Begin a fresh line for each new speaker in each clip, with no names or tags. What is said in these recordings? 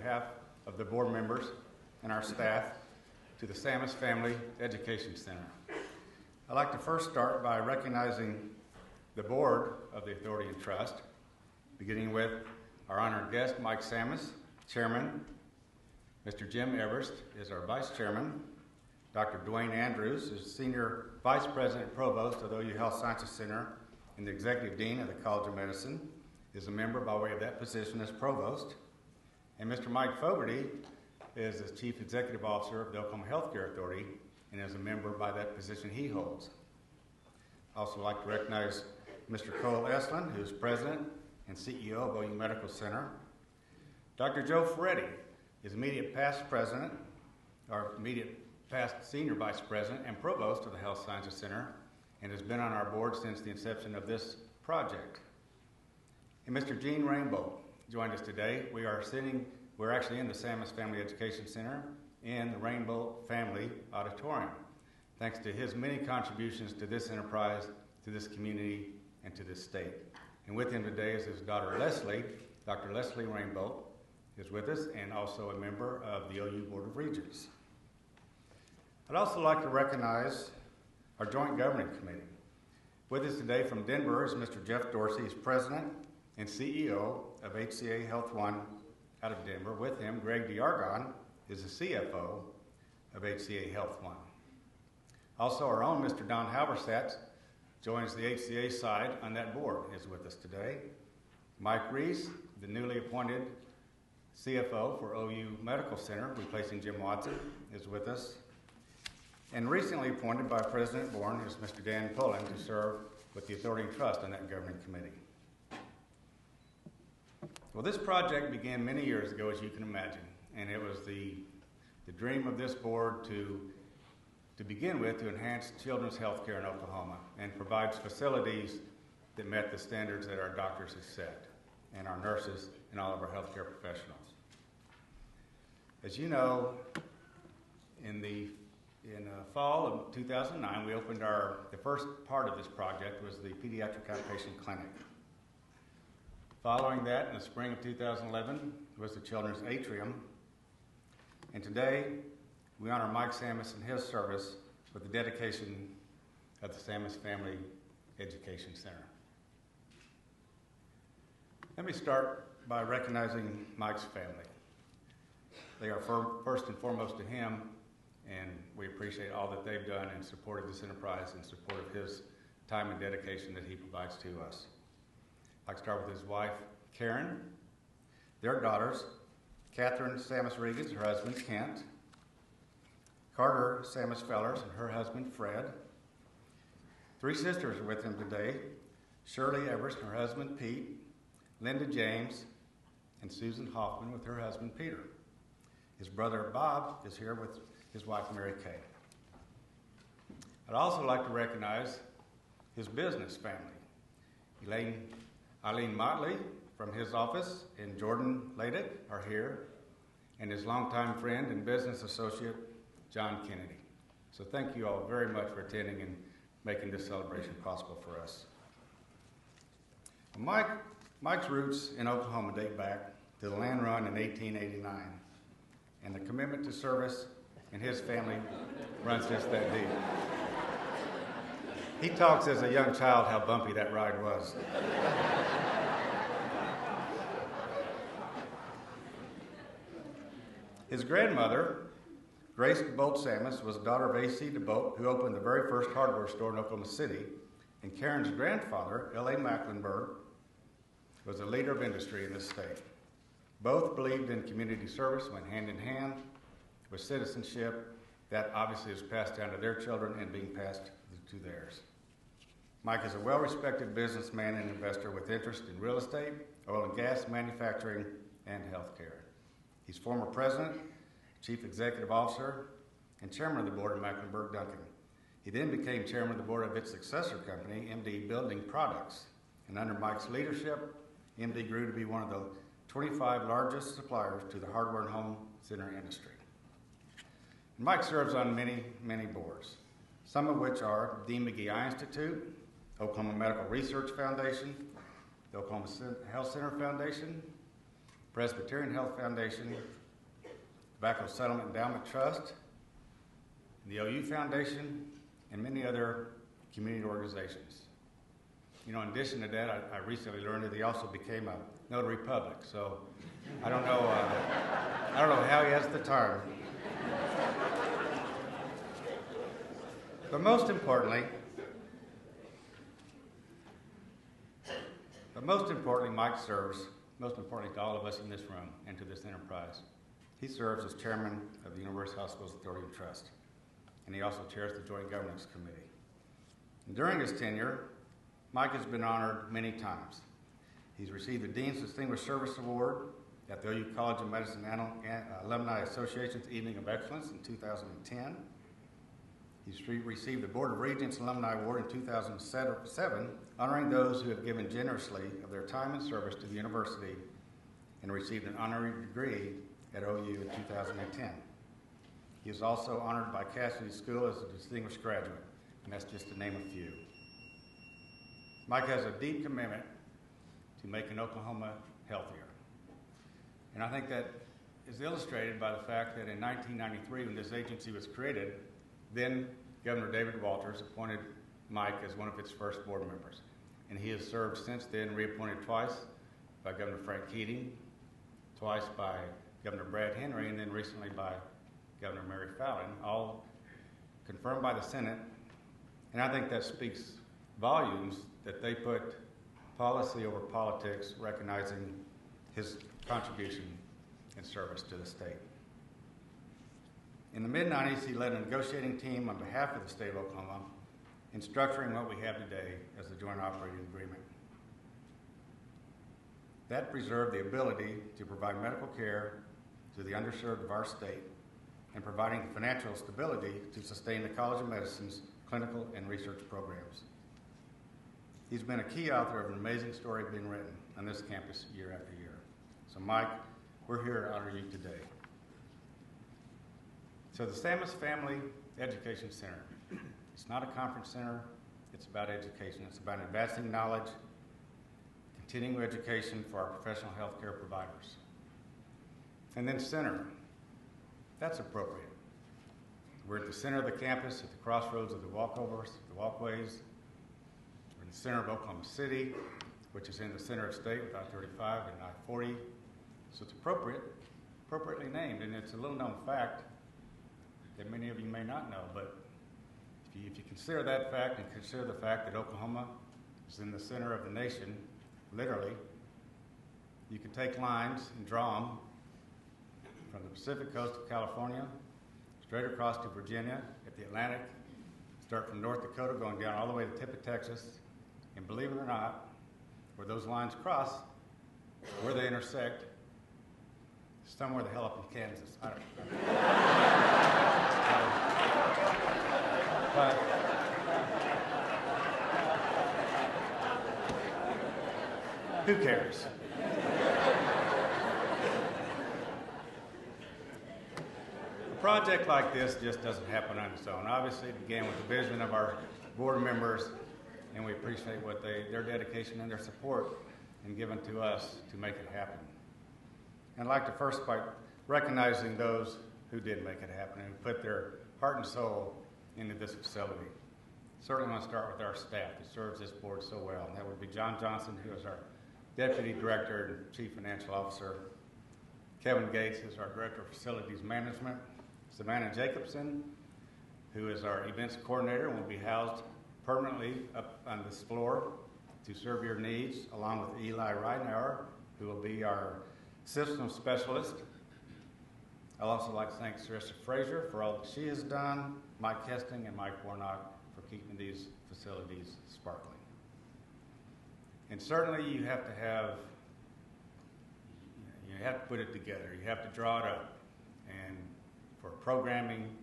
behalf of the board members and our staff to the Samis Education Center. I'd like to first start by recognizing the board of the Authority and Trust, beginning with our honored guest, Mike Samis, Chairman. Mr. Jim Everest is our Vice Chairman. Dr. Dwayne Andrews is Senior Vice President and Provost of the OU Health Sciences Center and the Executive Dean of the College of Medicine, is a member by way of that position as Provost. And Mr. Mike Fogarty is the Chief Executive Officer of the Oklahoma Healthcare Authority and is a member by that position he holds. I'd also like to recognize Mr. Cole Estlin, who is President and CEO of OU Medical Center. Dr. Joe Ferretti is immediate past Senior Vice President and Provost of the Health Sciences Center and has been on our board since the inception of this project. And Mr. Gene Rainbow joined us today. We're actually in the Samis Family Education Center in the Rainbow Family Auditorium, thanks to his many contributions to this enterprise, to this community, and to this state. And with him today is his daughter Leslie. Dr. Leslie Rainbow is with us and also a member of the OU Board of Regents. I'd also like to recognize our Joint Governing Committee. With us today from Denver is Mr. Jeff Dorsey, he's President and CEO of HCA Health One out of Denver. With him, Greg DeArgon is the CFO of HCA Health One. Also, our own Mr. Don Halberstadt joins the HCA side on that board, is with us today. Mike Reese, the newly appointed CFO for OU Medical Center, replacing Jim Watson, is with us. And recently appointed by President Bourne is Mr. Dan Pullen to serve with the Authority and Trust on that governing committee. Well, this project began many years ago, as you can imagine, and it was the dream of this board to begin with to enhance children's health care in Oklahoma and provide facilities that met the standards that our doctors have set and our nurses and all of our healthcare professionals. As you know, in fall of 2009, we opened the first part of this project was the Pediatric Outpatient Clinic. Following that, in the spring of 2011, was the Children's Atrium. And today, we honor Mike Samis and his service with the dedication of the Samis Family Education Center. Let me start by recognizing Mike's family. They are first and foremost to him, and we appreciate all that they've done in support of this enterprise and support of his time and dedication that he provides to us. I'd like to start with his wife, Karen, their daughters, Catherine Samis Regan, her husband, Kent, Carter Samis Fellers and her husband, Fred. 3 sisters are with him today, Shirley Everest and her husband, Pete, Linda James, and Susan Hoffman with her husband, Peter. His brother, Bob, is here with his wife, Mary Kay. I'd also like to recognize his business family. Eileen Motley from his office and Jordan Ladek are here, and his longtime friend and business associate, John Kennedy. So thank you all very much for attending and making this celebration possible for us. Mike's roots in Oklahoma date back to the land run in 1889, and the commitment to service in his family runs just that deep. He talks as a young child how bumpy that ride was. His grandmother, Grace DeBolt Samis, was a daughter of A.C. DeBolt, who opened the very first hardware store in Oklahoma City, and Karen's grandfather, L.A. Mecklenburg, was a leader of industry in this state. Both believed in community service, went hand in hand with citizenship that obviously is passed down to their children and being passed to theirs. Mike is a well-respected businessman and investor with interest in real estate, oil and gas, manufacturing, and healthcare. He's former president, chief executive officer, and chairman of the board of Mecklenburg Duncan. He then became chairman of the board of its successor company, MD Building Products. And under Mike's leadership, MD grew to be one of the 25 largest suppliers to the hardware and home center industry. Mike serves on many, many boards, some of which are the McGee Eye Institute, Oklahoma Medical Research Foundation, the Oklahoma Health Center Foundation, Presbyterian Health Foundation, Tobacco Settlement Endowment Trust, the OU Foundation, and many other community organizations. You know, in addition to that, I recently learned that he also became a notary public, so I don't know how he has the time. But most importantly, Mike serves, most importantly to all of us in this room and to this enterprise. He serves as chairman of the University Hospitals Authority and Trust, and he also chairs the Joint Governance Committee. And during his tenure, Mike has been honored many times. He's received the Dean's Distinguished Service Award at the OU College of Medicine Alumni Association's Evening of Excellence in 2010. He's received the Board of Regents Alumni Award in 2007, honoring those who have given generously of their time and service to the university, and received an honorary degree at OU in 2010. He is also honored by Cassidy School as a distinguished graduate, and that's just to name a few. Mike has a deep commitment to making Oklahoma healthier. And I think that is illustrated by the fact that in 1993, when this agency was created, then Governor David Walters appointed Mike as one of its first board members. And he has served since then, reappointed twice by Governor Frank Keating, twice by Governor Brad Henry, and then recently by Governor Mary Fallin, all confirmed by the Senate. And I think that speaks volumes that they put policy over politics, recognizing his contribution and service to the state. In the mid-90s, he led a negotiating team on behalf of the state of Oklahoma in structuring what we have today as the Joint Operating Agreement. That preserved the ability to provide medical care to the underserved of our state and providing the financial stability to sustain the College of Medicine's clinical and research programs. He's been a key author of an amazing story being written on this campus year after year. So Mike, we're here to honor you today. So the Samis Family Education Center, it's not a conference center, it's about education. It's about advancing knowledge, continuing education for our professional healthcare providers. And then center, that's appropriate. We're at the center of the campus, at the crossroads of the walkovers, the walkways. We're in the center of Oklahoma City, which is in the center of state with I-35 and I-40. So it's appropriately named, and it's a little known fact that many of you may not know, but if you consider that fact and consider the fact that Oklahoma is in the center of the nation, literally, you can take lines and draw them from the Pacific coast of California, straight across to Virginia, at the Atlantic, start from North Dakota, going down all the way to the tip of Texas, and believe it or not, where those lines cross, where they intersect, somewhere the hell up in Kansas. I don't know. But who cares? A project like this just doesn't happen on its own. Obviously, it began with the vision of our board members, and we appreciate what their dedication and their support in giving to us to make it happen. And I'd like to first start recognizing those who did make it happen and put their heart and soul into this facility. Certainly want to start with our staff that serves this board so well. And that would be John Johnson, who is our Deputy Director and Chief Financial Officer. Kevin Gates is our Director of Facilities Management. Savannah Jacobson, who is our Events Coordinator and will be housed permanently up on this floor to serve your needs, along with Eli Reinauer, who will be our Systems Specialist. I'd also like to thank Sarissa Frazier for all that she has done, Mike Kesting and Mike Warnock for keeping these facilities sparkling. And certainly you have to put it together. You have to draw it up. And for programming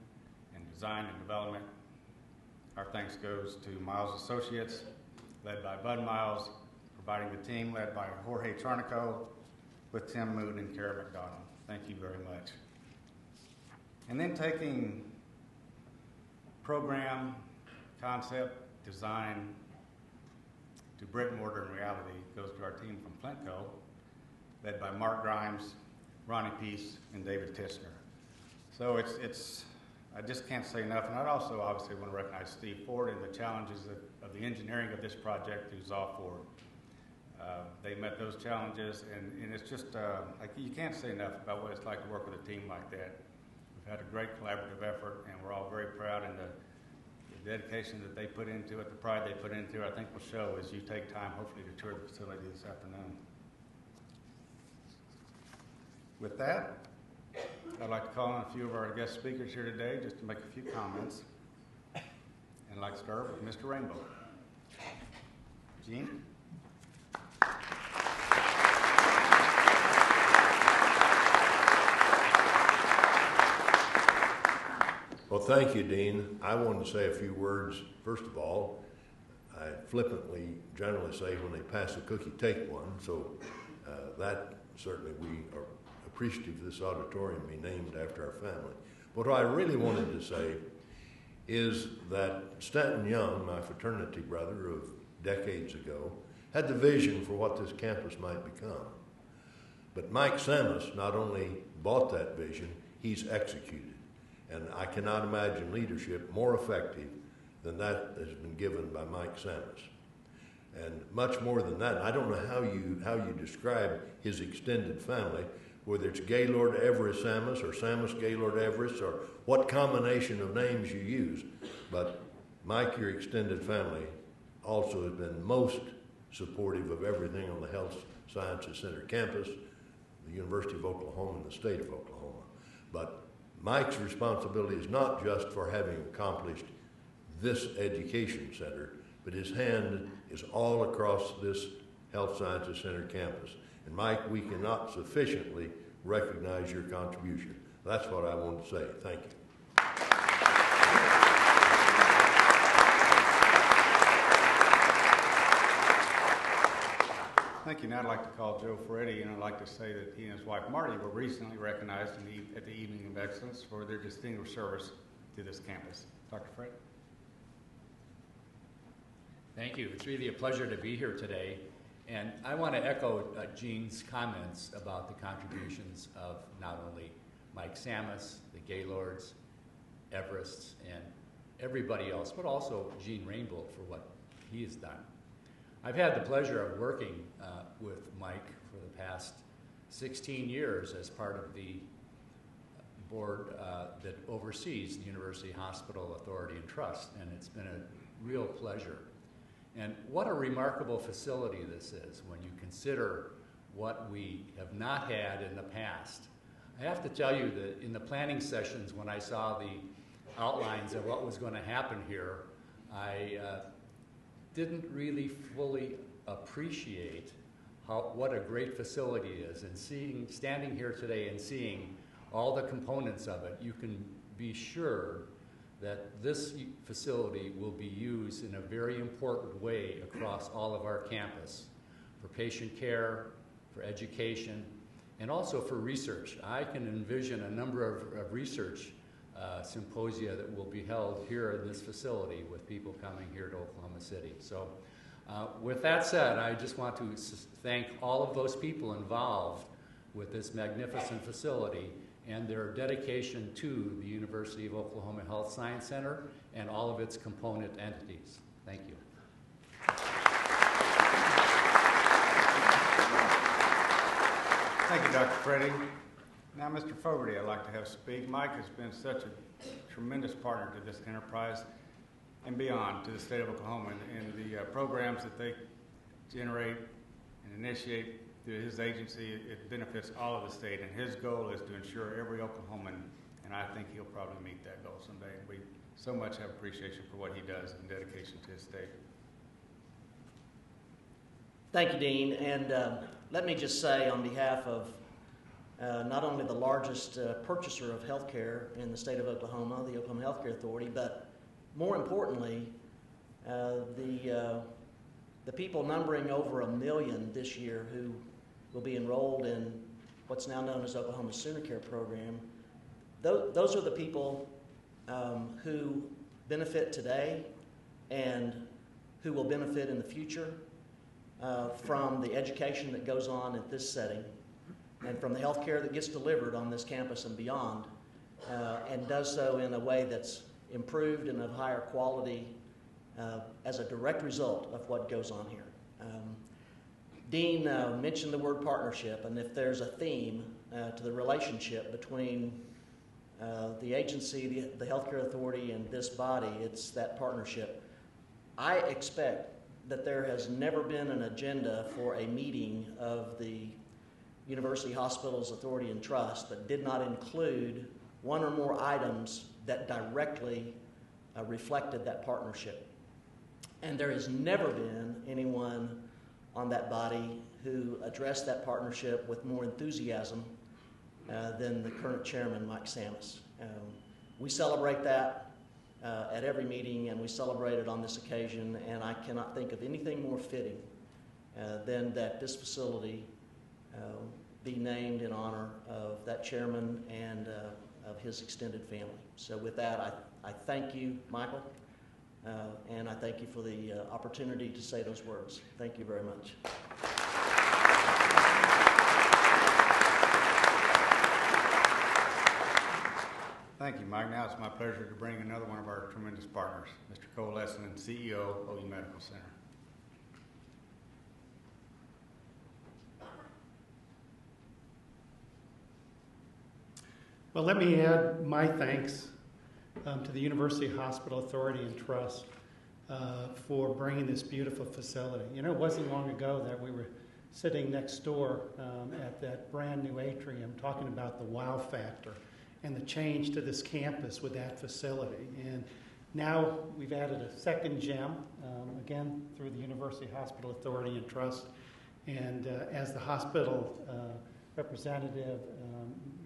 and design and development, our thanks goes to Miles Associates, led by Bud Miles, providing the team led by Jorge Charnico, with Tim Moon and Kara McDonald. Thank you very much. And then taking program, concept, design to brick and mortar and reality goes to our team from Flintco, led by Mark Grimes, Ronnie Peace, and David Tishner. So I just can't say enough, and I'd also obviously want to recognize Steve Ford and the challenges of the engineering of this project through Zaw Ford. They met those challenges, and it's just, you can't say enough about what it's like to work with a team like that. We've had a great collaborative effort, and we're all very proud, and the dedication that they put into it, the pride they put into it, I think will show as you take time, hopefully, to tour the facility this afternoon. With that, I'd like to call on a few of our guest speakers here today just to make a few comments. And I'd like to start with Mr. Rainbow. Gene?
Well, thank you, Dean. I wanted to say a few words. First of all, I flippantly generally say when they pass a cookie, take one. So that certainly we are appreciative of this auditorium being named after our family. But what I really wanted to say is that Stanton Young, my fraternity brother of decades ago, had the vision for what this campus might become. But Mike Samis not only bought that vision, he's executed. And I cannot imagine leadership more effective than that has been given by Mike Samis. And much more than that, I don't know how you describe his extended family, whether it's Gaylord Everest Samis or Samis Gaylord Everest or what combination of names you use. But Mike, your extended family, also has been most supportive of everything on the Health Sciences Center campus, the University of Oklahoma, and the state of Oklahoma. But Mike's responsibility is not just for having accomplished this education center, but his hand is all across this Health Sciences Center campus. And Mike, we cannot sufficiently recognize your contribution. That's what I wanted to say. Thank you.
Thank you. Now I'd like to call Joe Ferretti, and I'd like to say that he and his wife Marty were recently recognized at the Evening of Excellence for their distinguished service to this campus. Dr. Ferretti.
Thank you. It's really a pleasure to be here today. And I want to echo Gene's comments about the contributions of not only Mike Samis, the Gaylords, Everests, and everybody else, but also Gene Rainbow for what he has done. I've had the pleasure of working with Mike for the past 16 years as part of the board that oversees the University Hospital Authority and Trust, and it's been a real pleasure. And what a remarkable facility this is when you consider what we have not had in the past. I have to tell you that in the planning sessions when I saw the outlines of what was going to happen here, I didn't really fully appreciate what a great facility is. And standing here today and seeing all the components of it, you can be sure that this facility will be used in a very important way across all of our campus for patient care, for education, and also for research. I can envision a number of research symposia that will be held here in this facility with people coming here to Oklahoma City. So with that said, I just want to thank all of those people involved with this magnificent facility and their dedication to the University of Oklahoma Health Science Center and all of its component entities. Thank you.
Thank you, Dr. Freddie. Now, Mr. Fogarty, I'd like to have speak. Mike has been such a tremendous partner to this enterprise and beyond to the state of Oklahoma and the programs that they generate and initiate through his agency. It benefits all of the state, and his goal is to ensure every Oklahoman, and I think he'll probably meet that goal someday. We so much have appreciation for what he does and dedication to his state.
Thank you, Dean. And let me just say on behalf of not only the largest purchaser of health care in the state of Oklahoma, the Oklahoma Healthcare Authority, but more importantly, the people numbering over 1 million this year who will be enrolled in what's now known as Oklahoma's Sooner Care program. Those are the people who benefit today and who will benefit in the future from the education that goes on at this setting. and from the health care that gets delivered on this campus and beyond, and does so in a way that's improved and of higher quality as a direct result of what goes on here. Dean mentioned the word partnership, and if there's a theme to the relationship between the agency, the Healthcare Authority, and this body, it's that partnership. I expect that there has never been an agenda for a meeting of the University Hospitals Authority and Trust that did not include one or more items that directly reflected that partnership. And there has never been anyone on that body who addressed that partnership with more enthusiasm than the current chairman, Mike Samis. We celebrate that at every meeting, and we celebrate it on this occasion, and I cannot think of anything more fitting than that this facility be named in honor of that chairman and of his extended family. So with that, I thank you, Michael, and I thank you for the opportunity to say those words. Thank you very much.
Thank you, Mike. Now it's my pleasure to bring another one of our tremendous partners, Mr. Cole Essendon, CEO, OU Medical Center.
Well, let me add my thanks to the University Hospital Authority and Trust for bringing this beautiful facility. You know, it wasn't long ago that we were sitting next door at that brand new atrium talking about the wow factor and the change to this campus with that facility. And now we've added a second gem, again, through the University Hospital Authority and Trust. And as the hospital representative,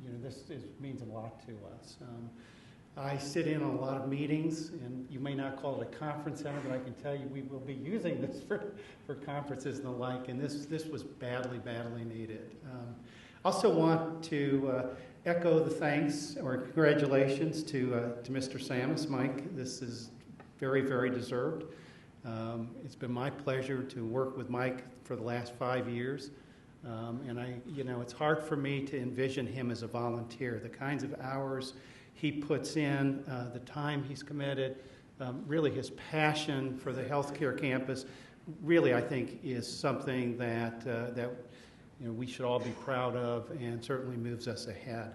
you know, this means a lot to us. I sit in on a lot of meetings, and you may not call it a conference center, but I can tell you we will be using this for conferences and the like, and this was badly, badly needed. Also want to echo the thanks or congratulations to Mr. Samis. Mike, this is very, very deserved. It's been my pleasure to work with Mike for the last 5 years. And it's hard for me to envision him as a volunteer. The kinds of hours he puts in, the time he's committed, really his passion for the healthcare campus, really I think is something that we should all be proud of and certainly moves us ahead.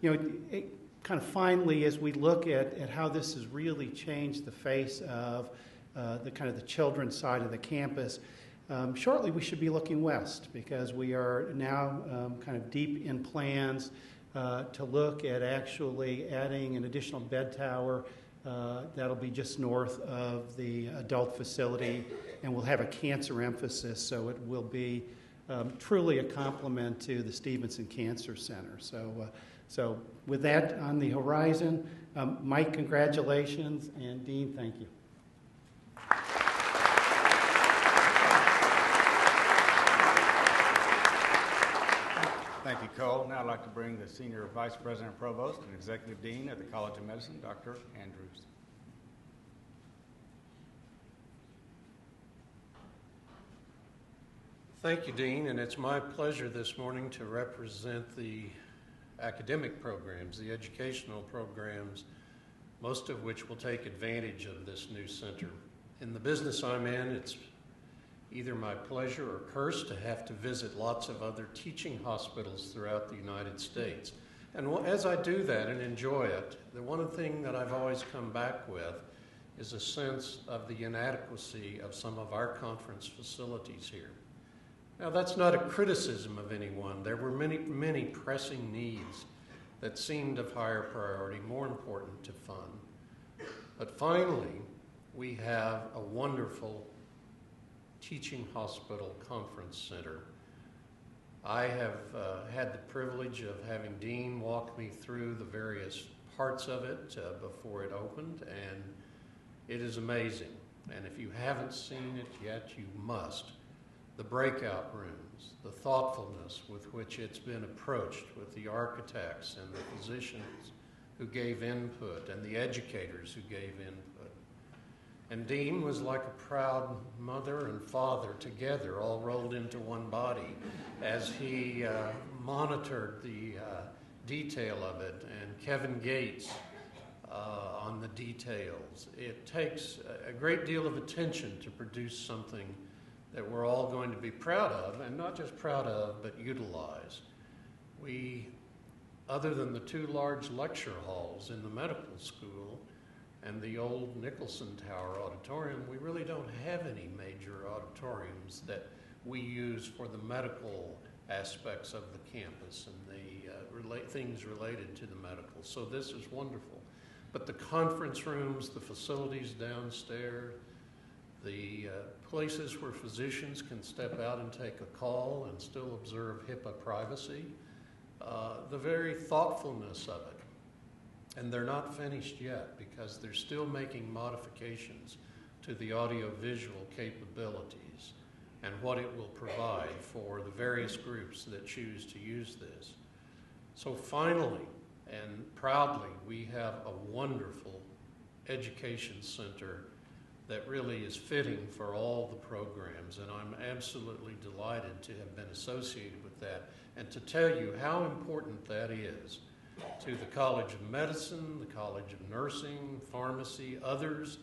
Kind of finally, as we look at how this has really changed the face of the children's side of the campus. Shortly, we should be looking west because we are now kind of deep in plans to look at actually adding an additional bed tower that'll be just north of the adult facility, and we'll have a cancer emphasis, so it will be truly a complement to the Stevenson Cancer Center. So with that on the horizon, Mike, congratulations, and Dean, thank you.
Thank you, Cole. Now I'd like to bring the Senior Vice President Provost and Executive Dean of the College of Medicine, Dr. Andrews.
Thank you, Dean, and it's my pleasure this morning to represent the academic programs, the educational programs, most of which will take advantage of this new center. In the business I'm in, it's either my pleasure or curse to have to visit lots of other teaching hospitals throughout the United States. And as I do that and enjoy it, the one thing that I've always come back with is a sense of the inadequacy of some of our conference facilities here. Now, that's not a criticism of anyone. There were many, many pressing needs that seemed of higher priority, more important to fund. But finally, we have a wonderful teaching hospital conference center. I have had the privilege of having Dean walk me through the various parts of it before it opened, and it is amazing. And if you haven't seen it yet, you must. The breakout rooms, the thoughtfulness with which it's been approached with the architects and the physicians who gave input and the educators who gave input. And Dean was like a proud mother and father together, all rolled into one body, as he monitored the detail of it, and Kevin Gates on the details. It takes a great deal of attention to produce something that we're all going to be proud of, and not just proud of, but utilize. We, other than the two large lecture halls in the medical school and the old Nicholson Tower auditorium, we really don't have any major auditoriums that we use for the medical aspects of the campus and the things related to the medical. So this is wonderful. But the conference rooms, the facilities downstairs, the places where physicians can step out and take a call and still observe HIPAA privacy, the very thoughtfulness of it. And they're not finished yet because they're still making modifications to the audiovisual capabilities and what it will provide for the various groups that choose to use this. So finally, and proudly, we have a wonderful education center that really is fitting for all the programs, and I'm absolutely delighted to have been associated with that and to tell you how important that is to the College of Medicine, the College of Nursing, Pharmacy, others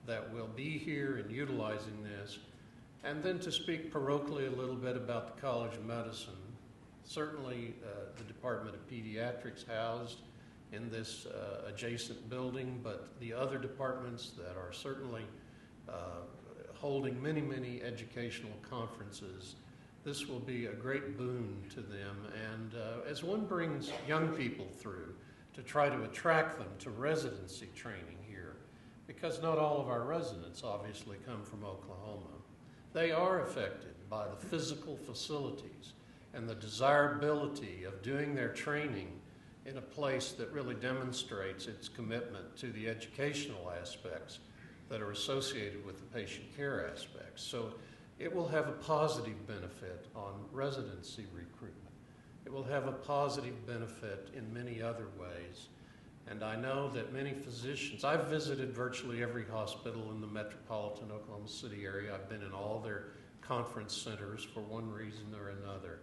that will be here and utilizing this. And then to speak parochially a little bit about the College of Medicine, certainly the Department of Pediatrics housed in this adjacent building, but the other departments that are certainly holding many, many educational conferences, this will be a great boon to them. And as one brings young people through to try to attract them to residency training here, because not all of our residents obviously come from Oklahoma, they are affected by the physical facilities and the desirability of doing their training in a place that really demonstrates its commitment to the educational aspects that are associated with the patient care aspects. So it will have a positive benefit on residency recruitment. It will have a positive benefit in many other ways. And I know that many physicians, I've visited virtually every hospital in the metropolitan Oklahoma City area. I've been in all their conference centers for one reason or another.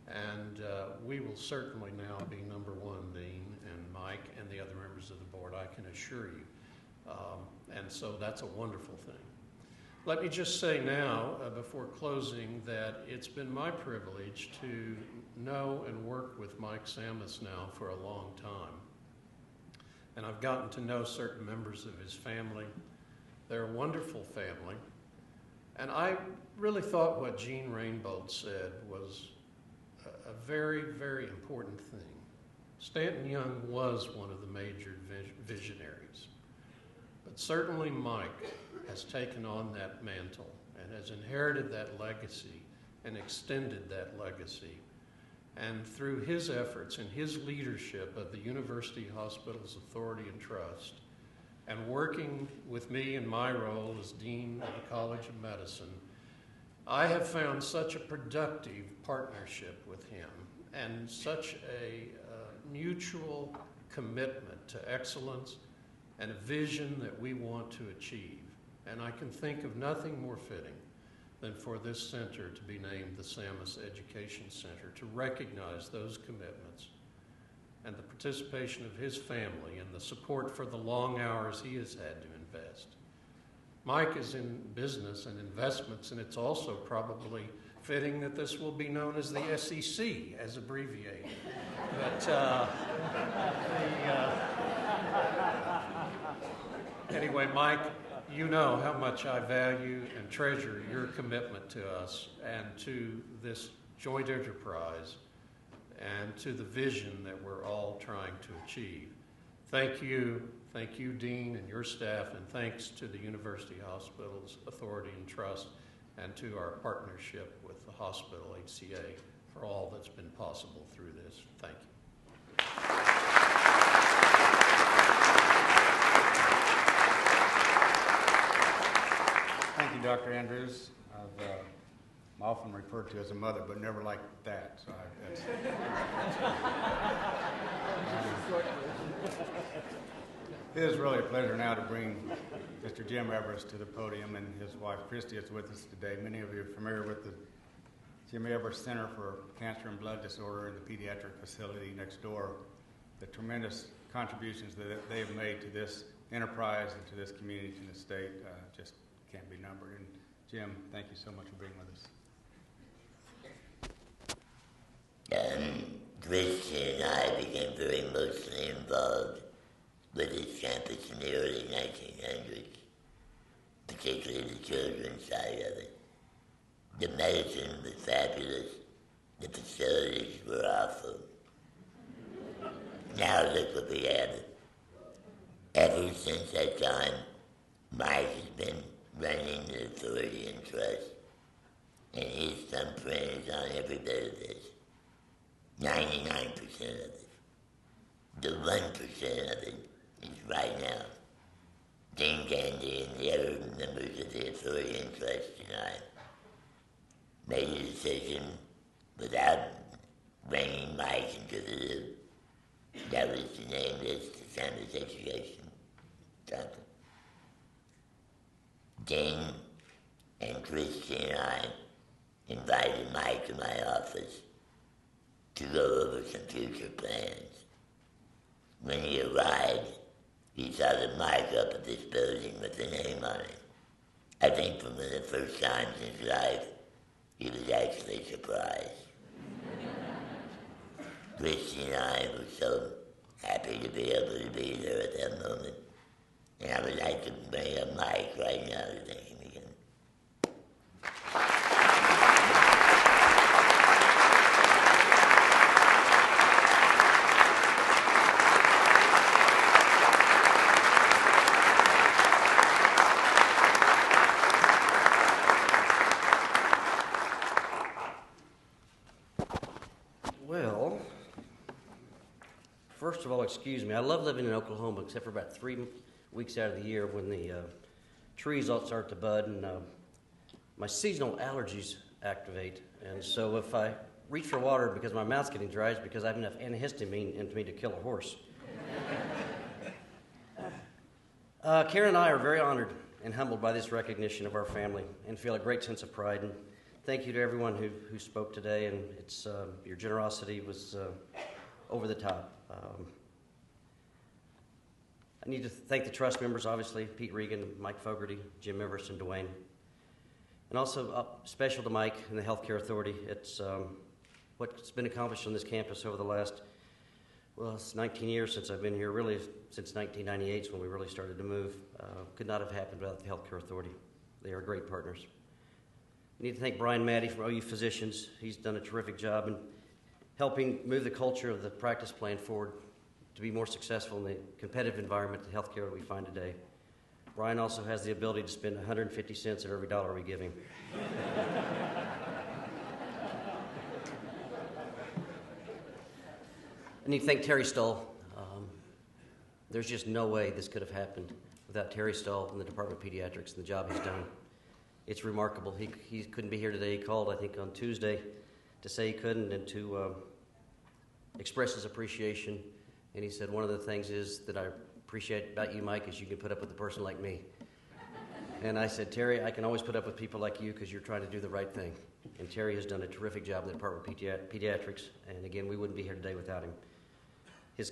And we will certainly now be number one, Dean and Mike and the other members of the board, I can assure you. And so that's a wonderful thing. Let me just say now, before closing, that it's been my privilege to know and work with Mike Samis now for a long time. And I've gotten to know certain members of his family. They're a wonderful family. And I really thought what Gene Rainbolt said was a very, very important thing. Stanton Young was one of the major visionaries. But certainly Mike has taken on that mantle and has inherited that legacy and extended that legacy. And through his efforts and his leadership of the University Hospitals Authority and Trust, and working with me in my role as Dean of the College of Medicine, I have found such a productive partnership with him and such a mutual commitment to excellence and a vision that we want to achieve. And I can think of nothing more fitting than for this center to be named the Samis Education Center, to recognize those commitments and the participation of his family and the support for the long hours he has had to invest. Mike is in business and investments, and it's also probably fitting that this will be known as the SEC, as abbreviated. But anyway, Mike, you know how much I value and treasure your commitment to us and to this joint enterprise and to the vision that we're all trying to achieve. Thank you, Dean and your staff, and thanks to the University Hospitals Authority and Trust and to our partnership with the hospital HCA for all that's been possible through this. Thank you.
Thank you, Dr. Andrews. I'm often referred to as a mother, but never like that. So it is really a pleasure now to bring Mr. Jim Everest to the podium, and his wife Christy is with us today. Many of you are familiar with the Jim Evers Center for Cancer and Blood Disorder in the pediatric facility next door, the tremendous contributions that they have made to this enterprise and to this community and the state just can't be numbered. And Jim, thank you so much for being with us.
Christian and I became very emotionally involved with this campus in the early 1900s, particularly the children's side of it. The medicine was fabulous. The facilities were awful. Now look what we have. Ever since that time, Mike has been running the authority and trust, and his thumbprint is on every bit of this. 99% of it. The 1% of it is right now. Dean Gandy and the other members of the authority and trust tonight made a decision without bringing Mike into the loop. That was to name this the Samis Education Center. Dean and Christy and I invited Mike to my office to go over some future plans. When he arrived, he saw the mark up at this building with the name on it. I think for the first time in his life, he was actually surprised. Christy and I were so happy to be able to be there at that moment. And I would like to bring up Mike right now to thank him again.
Well, first of all, excuse me. I love living in Oklahoma, except for about 3 weeks out of the year when the trees all start to bud and my seasonal allergies activate. And so if I reach for water because my mouth's getting dry, it's because I have enough antihistamine in me to kill a horse. Karen and I are very honored and humbled by this recognition of our family and feel a great sense of pride. And thank you to everyone who spoke today, and it's your generosity was over the top. I need to thank the trust members, obviously, Pete Regan, Mike Fogarty, Jim Evers, and Dwayne. And also special to Mike and the Healthcare Authority. It's what's been accomplished on this campus over the last, well, it's 19 years since I've been here, really since 1998 is when we really started to move. Could not have happened without the Healthcare Authority. They are great partners. I need to thank Brian Maddy from OU Physicians. He's done a terrific job in helping move the culture of the practice plan forward to be more successful in the competitive environment of healthcare that we find today. Brian also has the ability to spend 150 cents of every dollar we give him. I need to thank Terry Stull. There's just no way this could have happened without Terry Stull and the Department of Pediatrics and the job he's done. It's remarkable. He couldn't be here today. He called, I think, on Tuesday to say he couldn't and to express his appreciation. And he said, one of the things is that I appreciate about you, Mike, is you can put up with a person like me. And I said, Terry, I can always put up with people like you because you're trying to do the right thing. And Terry has done a terrific job in the Department of Pediatrics. And again, we wouldn't be here today without him. His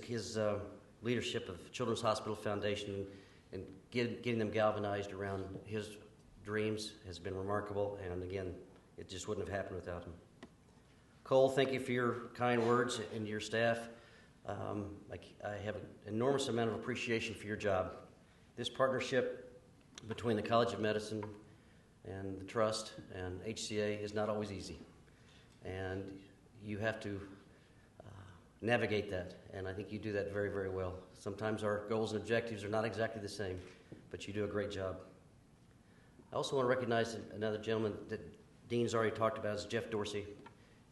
leadership of Children's Hospital Foundation and getting them galvanized around his dreams has been remarkable. And again, it just wouldn't have happened without him. Cole, thank you for your kind words and your staff. I have an enormous amount of appreciation for your job. This partnership between the College of Medicine and the Trust and HCA is not always easy. And you have to navigate that, and I think you do that very, very well. Sometimes our goals and objectives are not exactly the same, but you do a great job. I also want to recognize another gentleman that Dean's already talked about, is Jeff Dorsey.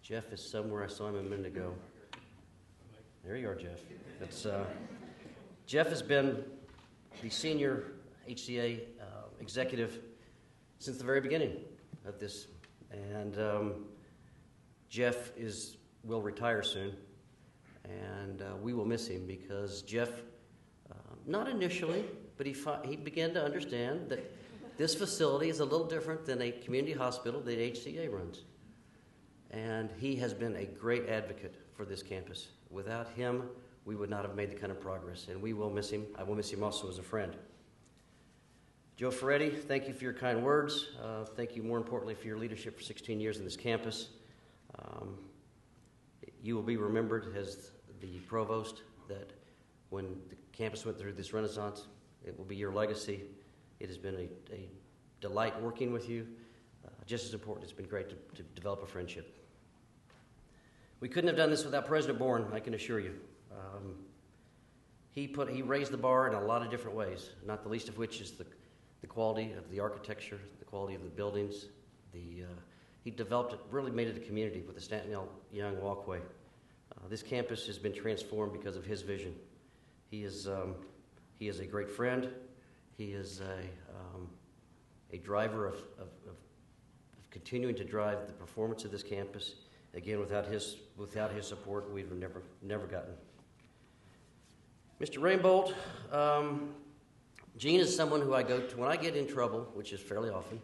Jeff is somewhere. I saw him a minute ago. There you are, Jeff. Jeff has been the senior HCA executive since the very beginning of this, and Jeff will retire soon, and we will miss him because Jeff, not initially, but he began to understand that this facility is a little different than a community hospital that HCA runs. and he has been a great advocate for this campus. Without him, we would not have made the kind of progress, and we will miss him. I will miss him also as a friend. Joe Ferretti, thank you for your kind words. Thank you, more importantly, for your leadership for 16 years in this campus. You will be remembered as the provost that when the campus went through this renaissance, it will be your legacy. It has been a delight working with you. Just as important, it's been great to develop a friendship. We couldn't have done this without President Bourne, I can assure you. He raised the bar in a lot of different ways, not the least of which is the quality of the architecture, the quality of the buildings. He developed it, really made it a community with the Stanton L. Young Walkway. This campus has been transformed because of his vision. He is a great friend. He is a driver of continuing to drive the performance of this campus. Again, without his support, we'd have never gotten. Mr. Rainbolt, Gene is someone who I go to when I get in trouble, which is fairly often.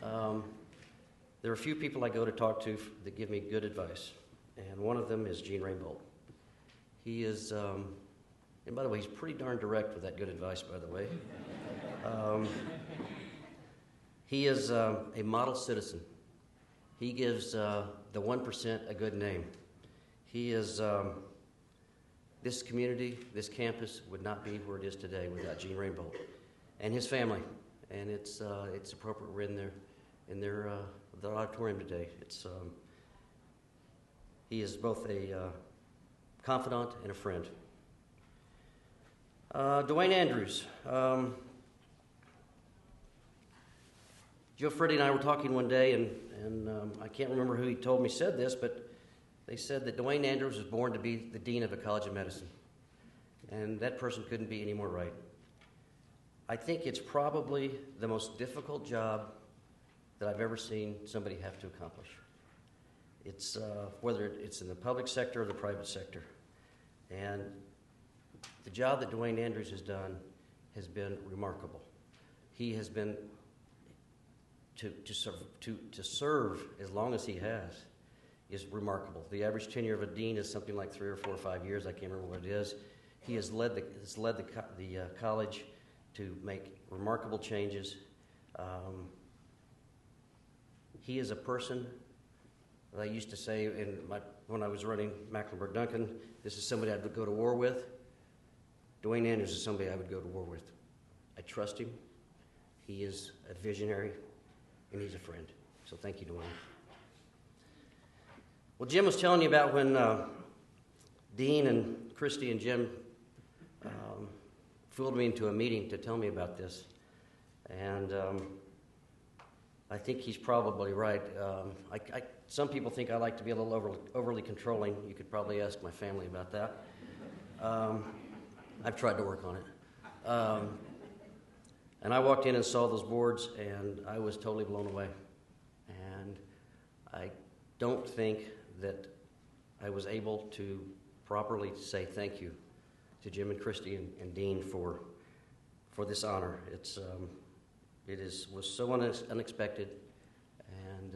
There are a few people I go to talk to that give me good advice, and one of them is Gene Rainbolt. He is, and by the way, he's pretty darn direct with that good advice, by the way. He is a model citizen. He gives the 1% a good name. He is, this community, this campus would not be where it is today without Gene Rainbolt and his family. And it's appropriate we're in their auditorium today. He is both a confidant and a friend. Dwayne Andrews. Joe Freddie and I were talking one day, and I can't remember who he told me said this, but they said that Dwayne Andrews was born to be the dean of a college of medicine. And that person couldn't be any more right. I think it's probably the most difficult job that I've ever seen somebody have to accomplish. It's whether it's in the public sector or the private sector. And the job that Dwayne Andrews has done has been remarkable. He has been to serve as long as he has is remarkable. The average tenure of a dean is something like 3 or 4 or 5 years. I can't remember what it is. He has led the college to make remarkable changes. He is a person that I used to say when I was running Mecklenburg-Duncan, this is somebody I would go to war with. Dwayne Andrews is somebody I would go to war with. I trust him. He is a visionary, and he's a friend. So thank you, Dwayne. Well, Jim was telling you about when Dean and Christy and Jim fooled me into a meeting to tell me about this. And I think he's probably right. Some people think I like to be a little overly controlling. You could probably ask my family about that. I've tried to work on it. And I walked in and saw those boards, and I was totally blown away. And I don't think that I was able to properly say thank you to Jim and Christy and Dean for this honor. Was so unexpected, and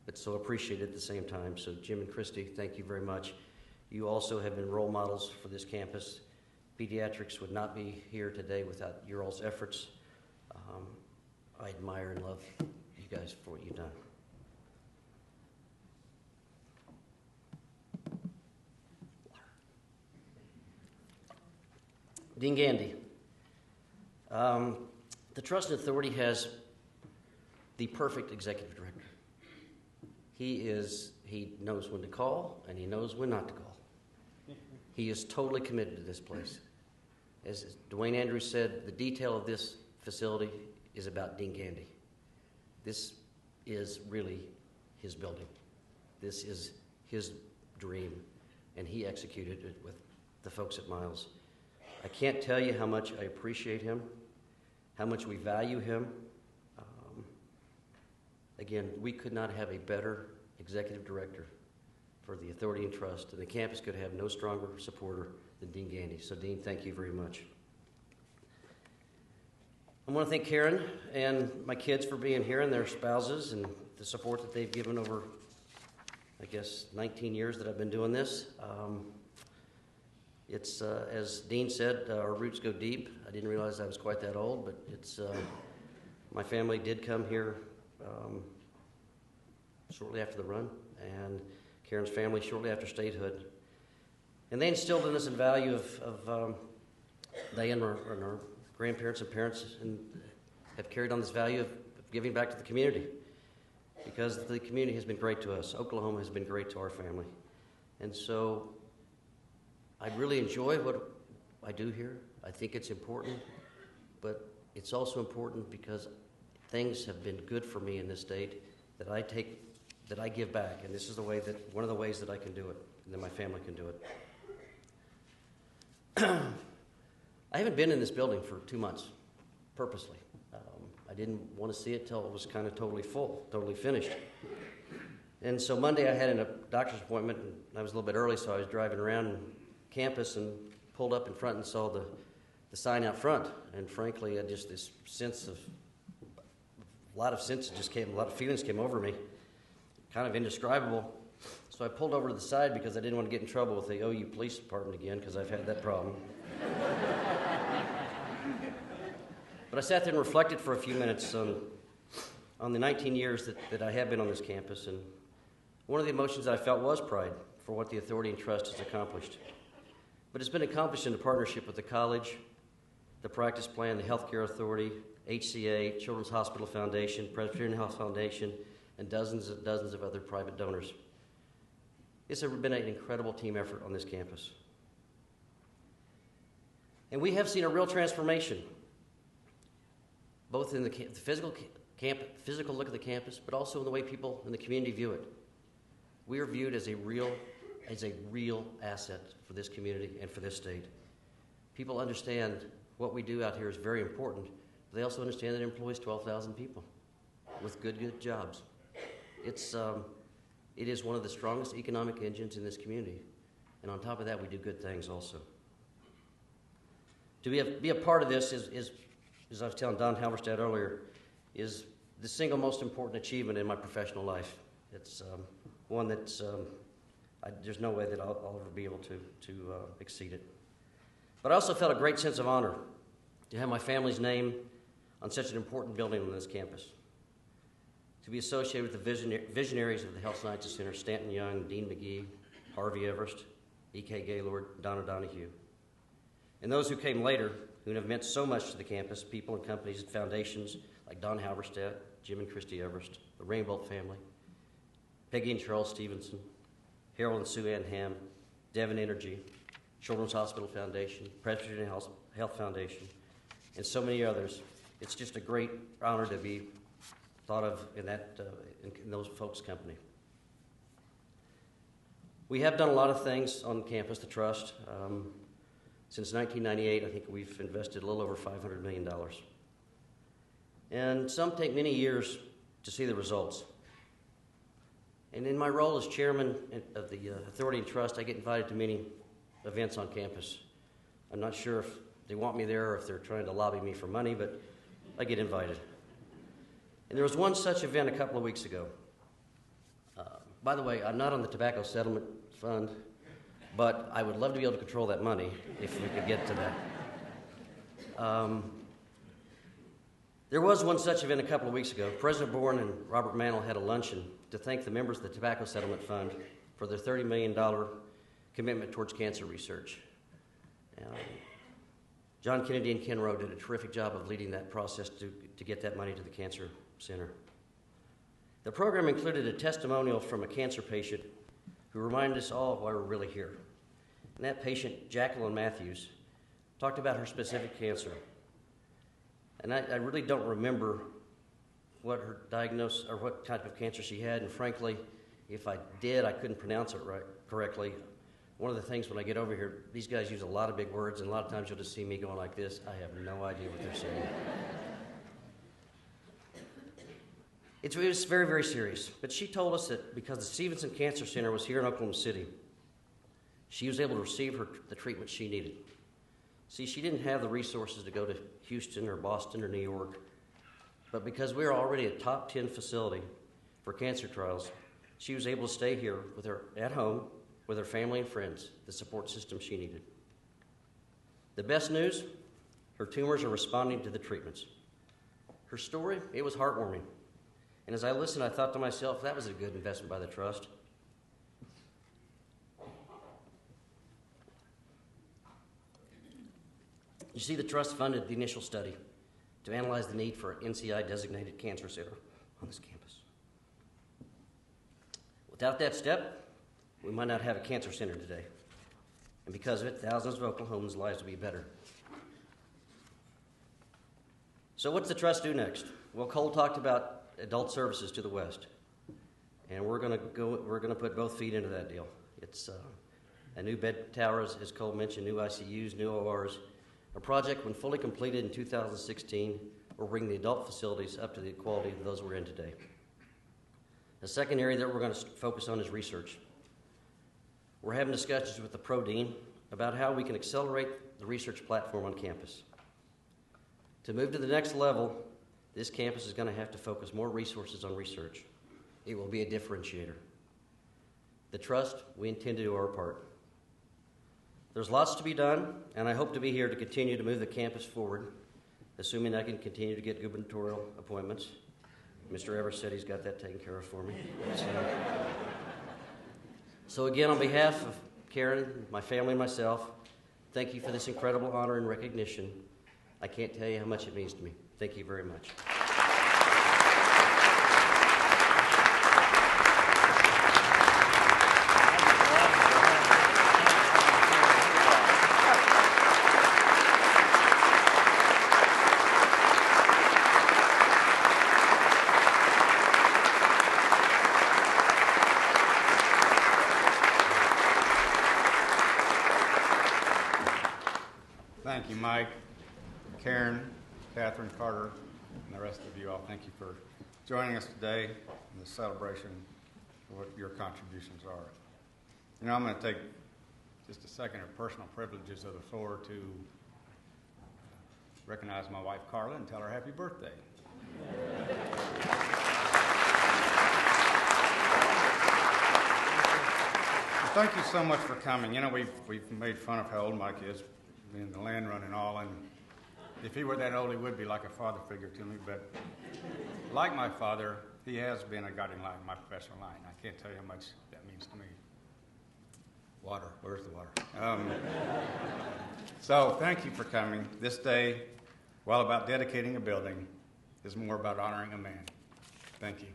but so appreciated at the same time. So Jim and Christy, thank you very much. You also have been role models for this campus. Pediatrics would not be here today without your all's efforts. I admire and love you guys for what you've done. Dean Gandy. The Trust and Authority has the perfect executive director. He knows when to call, and he knows when not to call. He is totally committed to this place. As Dwayne Andrews said, the detail of this facility is about Dean Gandy. This is really his building. This is his dream, and he executed it with the folks at Miles. I can't tell you how much I appreciate him, how much we value him. Again, we could not have a better executive director for the Authority and Trust, and the campus could have no stronger supporter than Dean Gandy. So, Dean, thank you very much. I want to thank Karen and my kids for being here and their spouses and the support that they've given over I guess, 19 years that I've been doing this. It's, as Dean said, our roots go deep. I didn't realize I was quite that old, but it's, my family did come here shortly after the run, and Karen's family shortly after statehood. And they instilled in us a value of they and our grandparents and parents have carried on this value of giving back to the community, because the community has been great to us. Oklahoma has been great to our family. And so I really enjoy what I do here. I think it's important, but it's also important because things have been good for me in this state that I give back, and this is one of the ways that I can do it, and that my family can do it. I haven't been in this building for 2 months, purposely. I didn't want to see it till it was kind of totally full, totally finished. And so Monday I had a doctor's appointment, and I was a little bit early, so I was driving around campus and pulled up in front and saw the sign out front. And frankly, just this sense of, a lot of feelings came over me, kind of indescribable. So I pulled over to the side because I didn't want to get in trouble with the OU Police Department again, because I've had that problem. But I sat there and reflected for a few minutes on the 19 years that I have been on this campus, and one of the emotions that I felt was pride for what the Authority and Trust has accomplished. But it's been accomplished in a partnership with the college, the practice plan, the Healthcare Authority, HCA, Children's Hospital Foundation, Presbyterian Health Foundation, and dozens and dozens of other private donors. It's been an incredible team effort on this campus. And we have seen a real transformation, both in the physical look at the campus, but also in the way people in the community view it. We are viewed as a real asset for this community and for this state. People understand what we do out here is very important, but they also understand that it employs 12,000 people with good jobs. It is one of the strongest economic engines in this community, and on top of that, we do good things also. To be a part of this is, as I was telling Don Halberstadt earlier, is the single most important achievement in my professional life. It's one that's, there's no way that I'll ever be able to exceed it. But I also felt a great sense of honor to have my family's name on such an important building on this campus, to be associated with the visionaries of the Health Sciences Center, Stanton Young, Dean McGee, Harvey Everest, E.K. Gaylord, Donna Donahue, and those who came later, who have meant so much to the campus, people and companies and foundations like Don Halberstadt, Jim and Christy Everest, the Rainbow family, Peggy and Charles Stevenson, Harold and Sue Ann Ham, Devon Energy, Children's Hospital Foundation, Presbyterian Health Foundation, and so many others. It's just a great honor to be thought of in those folks' company. We have done a lot of things on campus, the Trust. Since 1998, I think we've invested a little over $500 million. And some take many years to see the results. And in my role as chairman of the Authority and Trust, I get invited to many events on campus. I'm not sure if they want me there or if they're trying to lobby me for money, but I get invited. And there was one such event a couple of weeks ago. By the way, I'm not on the Tobacco Settlement Fund, but I would love to be able to control that money if we could get to that. There was one such event a couple of weeks ago. President Bourne and Robert Mantle had a luncheon to thank the members of the Tobacco Settlement Fund for their $30 million commitment towards cancer research. John Kennedy and Ken Rowe did a terrific job of leading that process to get that money to the Cancer Center. The program included a testimonial from a cancer patient who reminded us all why we're really here. And that patient, Jacqueline Matthews, talked about her specific cancer. And I really don't remember what her diagnosis or what type of cancer she had, and frankly, if I did, I couldn't pronounce it correctly. One of the things when I get over here, these guys use a lot of big words, and a lot of times you'll just see me going like this. I have no idea what they're saying. It was very, very serious. But she told us that because the Stevenson Cancer Center was here in Oklahoma City, she was able to receive the treatment she needed. See, she didn't have the resources to go to Houston or Boston or New York, but because we were already a top 10 facility for cancer trials, she was able to stay here with her at home with her family and friends, the support system she needed. The best news, her tumors are responding to the treatments. Her story, it was heartwarming. And as I listened, I thought to myself, that was a good investment by the Trust. You see, the Trust funded the initial study to analyze the need for an NCI-designated cancer center on this campus. Without that step, we might not have a cancer center today. And because of it, thousands of Oklahomans' lives will be better. So what's the Trust do next? Well, Cole talked about adult services to the west. And we're going to put both feet into that deal. It's a new bed towers, as Cole mentioned, new ICUs, new ORs. A project, when fully completed in 2016, will bring the adult facilities up to the quality of those we're in today. The second area that we're going to focus on is research. We're having discussions with the Pro Dean about how we can accelerate the research platform on campus. To move to the next level, this campus is going to have to focus more resources on research. It will be a differentiator. The Trust, we intend to do our part. There's lots to be done, and I hope to be here to continue to move the campus forward, assuming I can continue to get gubernatorial appointments. Mr. Evers said he's got that taken care of for me. So again, on behalf of Karen, my family, and myself, thank you for this incredible honor and recognition. I can't tell you how much it means to me. Thank you very much.
Thank you, Mike, Karen, Catherine, Carter, and the rest of you all. Thank you for joining us today in this celebration of what your contributions are. You know, I'm going to take just a second of personal privileges of the floor to recognize my wife, Carla, and tell her happy birthday. Thank you so much for coming. You know, we've made fun of how old Mike is, being the land run and all, and if he were that old, he would be like a father figure to me, but like my father, he has been a guiding light in my professional line. I can't tell you how much that means to me. Water, where's the water? So thank you for coming. This day, while about dedicating a building, is more about honoring a man. Thank you.